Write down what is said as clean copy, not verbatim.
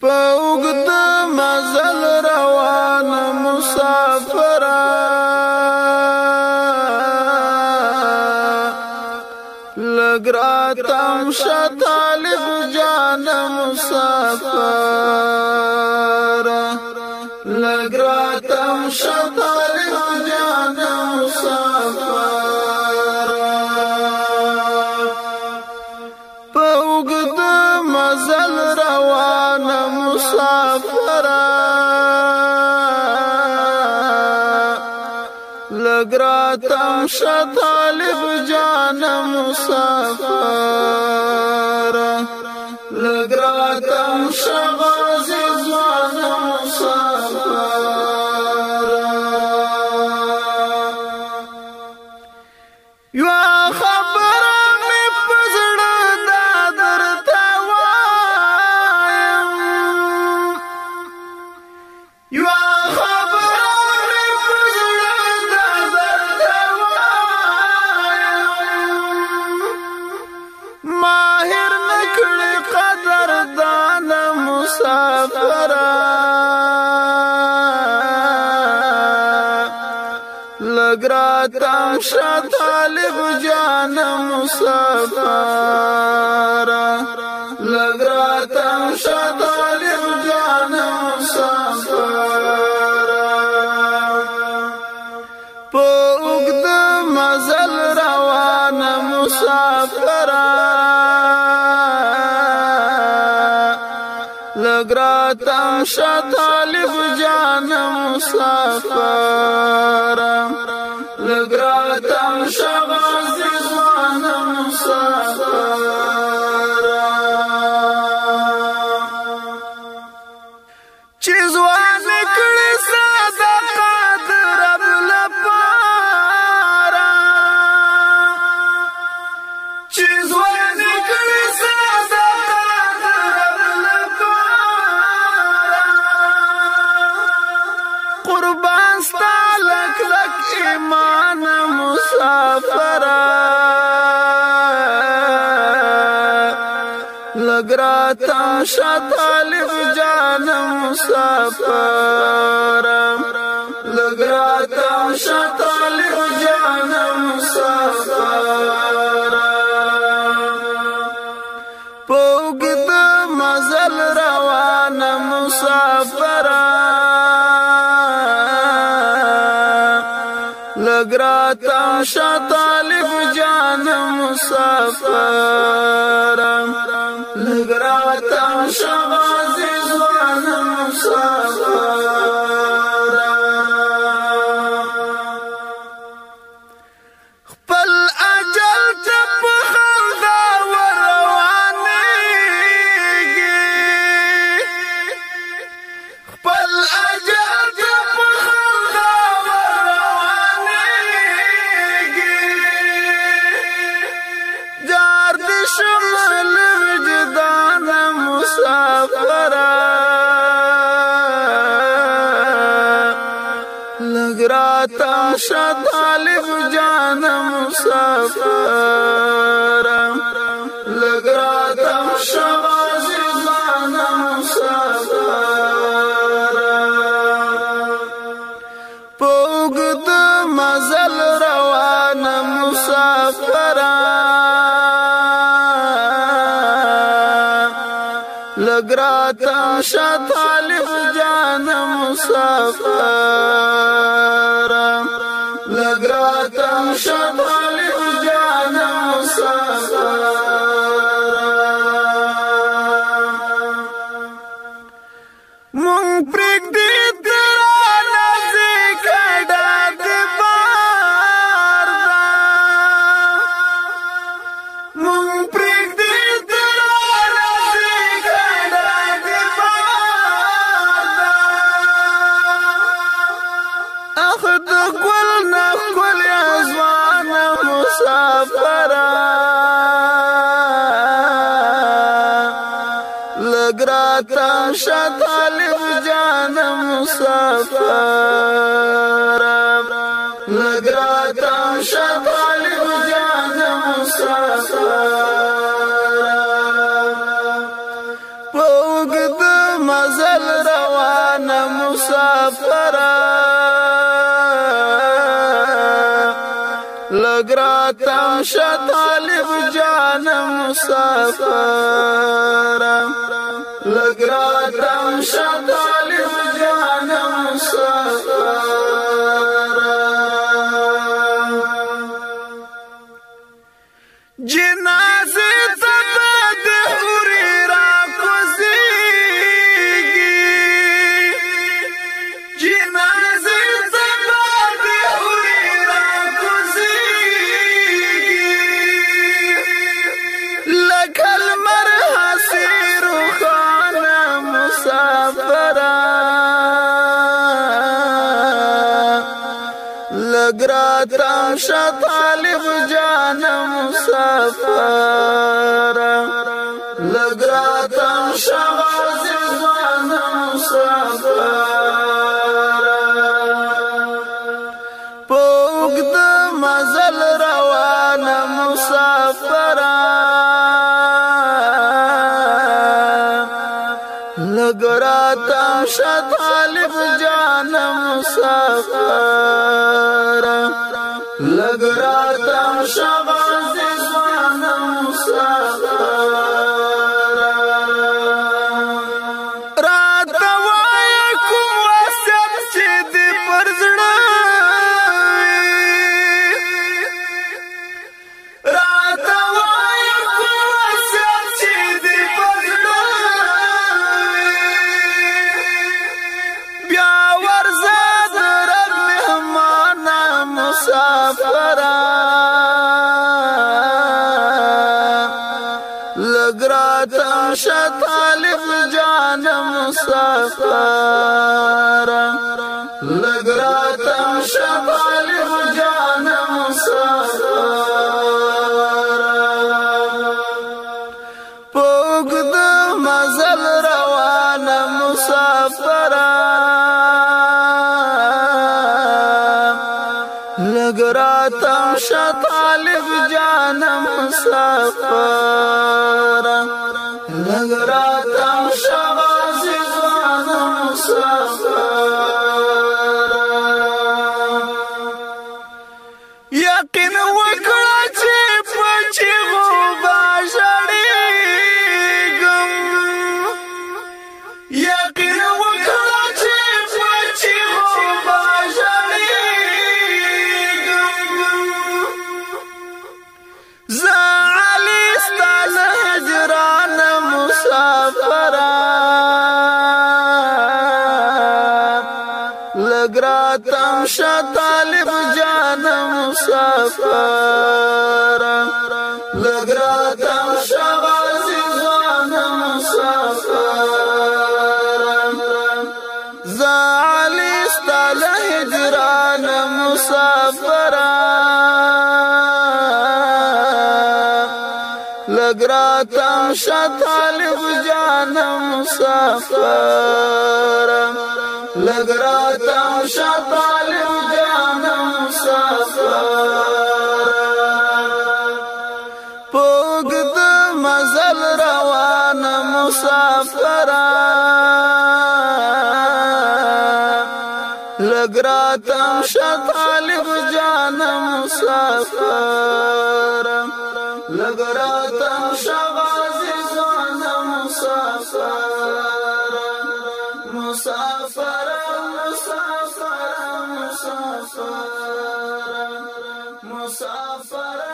په اوږد مزل روان مسافر لږ راتم شه طالب جان مسافر لږ راتم شه طالب جان مسافر په اوږد مزل روان مسافر لږ راتم شه طالب جان مسافر لږ راتم شه غازي ځوان مسافر یوه خبره مې په زړه دا درته وایم یوه خبره مې په زړه دا درته وایم ماهر نه کړې قدردان مسافر لږ راتم شه طالب جان مسافر لږ راتم شه طالب جان مسافر په اوږد مزل روان مسافر لږ راتم شه طالب جان مسافر لږ راتم شه غازي ځوان مسافر چې ځوان کړي صدقه د رب لپاره چې ځوان کړي صدقه د رب لپاره قربان ستا لک لک ایمان مسافر لږ راتم شه طالب جان مسافر لږ راتم شه طالب جان مسافر په اوږد مزل روان مسافر لږ راتم شه طالب جان مسافر لږ راتم شه غازي ځوان مسافر خپل اجل ته په خندا ورروانېږي خپل اجل ته په خندا ورروانېږي جار دې شمل وجدان مسافر لږ راتم شه طالب جان مسافر لږ راتم شه غازي ځوان مسافر په اوږد مزل روان مسافر لږ راتم شه طالب جان مسافر لږ راتم شه طالب جان مسافر مونږ پرېږدي درانه ځکه ډاډ بار ده مونږ پرېږدي درانه ځکه ډاډ بار ده اخ د ګل نه ښکلی ځوان مسافر لږ راتم شه طالب جان مسافر لږ راتم شه طالب جان مسافر په اوږد مزل روان مسافر لگراتم شه طالب جان مسافر لگراتم شه طالب جان مسافر جنازه تبد حوری را کوزیگی جنازه تبد حوری را کوزیگی لکل مرحسیر خان مسافر لگراتم شه طالب جان مسافر لگراتم شه غازی ځوان مسافر په اوږد مزل روان مسافر لگراتم شه طالب جان مسافر لگراتم شه غازی ځوان مسافر راته وایه کوم وصیت چې دې پر زړه راته وایه کوم وصیت چې دې پر زړه بیا ورځه د رب مهمان مسافر لگراتم شه طالب جان مسافر لگراتم شه طالب جان مسافر په اوږد مزل روان مسافر لگراتم شه طالب جان مسافر لگراتم شه غازی ځوان مسافر یقین وکړه چې په چیغو به ژړېږم یقین وکړه چې په چیغو به زه علي ستا له هجران مسافر لگراتم شه طالب جان مسافر لگراتم شه غازی ځوان مسافر زه علي ستا له هجران مسافر لگراتم شه طالب جان مسافر لگراتم شه طالب جان مسافر په اوږد مزل روان مسافر لگراتم شه طالب جان مسافر لگراتم شه غازی ځوان مسافر مسافر مسافر مسافر مسافر